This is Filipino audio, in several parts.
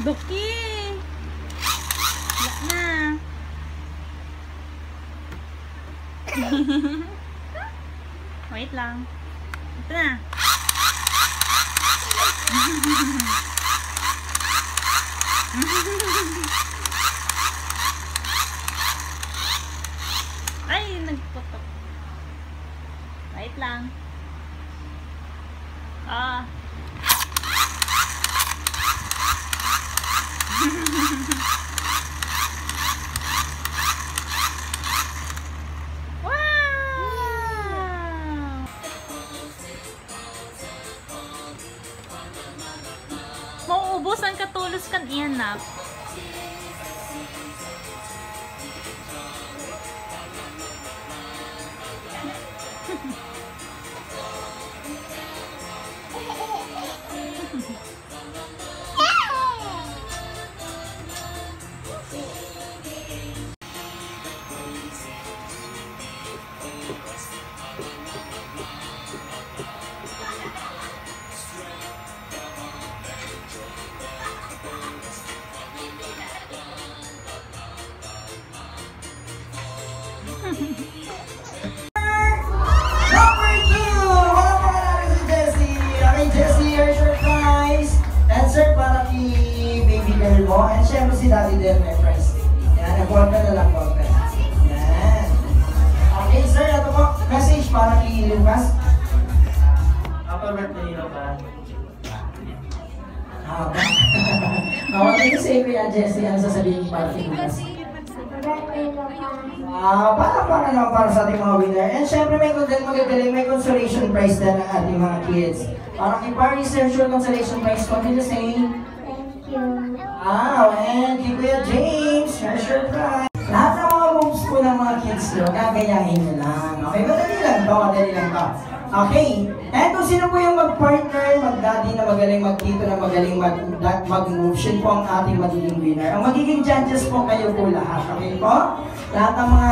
Duki! Wala na. Wait lang. Ito na. Ay, nagputok. Wait lang. Ah. Mauubos ang katulos kan iyanap. Number 2! Wala pa natin si Jessie. Okay, Jessie, here's your prize. Answer para kay baby girl mo. And syempre si daddy din, my friends. Yan, nag-work na lang po. Yan. Okay, sir, ito po. Message para kay Lucas. Happy birthday, Lucas. Thank you sa Kuya Jessie. Ano sasabihin para kay Lucas? Para sa ating mga winner. And syempre may magagaling, may consolation prize din ang ating mga kids. Para kay Paris, sure consolation prize. What did you say? Thank you. And kay Kuya James, sure prize. Lahat ng mga moves po ng mga kids nyo, gagayahin nyo lang. Okay, madali lang to. Okay, and kung sino po yung mag-partner, mag-daddy na magaling, mag-tito na magaling mag-move, yun po ang ating magiging winner. Ang magiging judges po kayo po lahat. Okay po? Lahat ng mga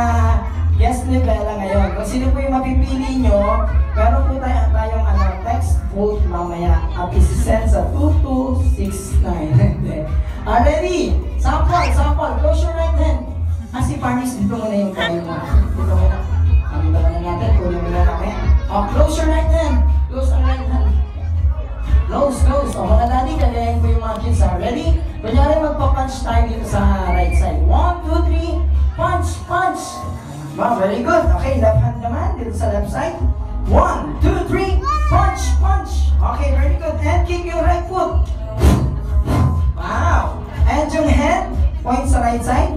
guest ni Bella ngayon. Kung sino po yung mapipili nyo, meron po tayong text vote mamaya at isi-send sa 2269. Ready? Sample. Close your right hand. Si Paris, dito muna yung kamay mo. Dito muna. Dito muna natin. Tuloy muna namin. Close your right hand. Close ang right hand. Close. Mga daddy, kagayahin ko yung mga kids. Ready? Kunyari magpa-punch tayo dito sa right side. 1, 2, 3. Punch. Wow, very good. Okay, left hand naman dito sa left side. 1, 2, 3. Punch. Okay, very good. And kick your right foot. Wow. And yung head, point sa right side.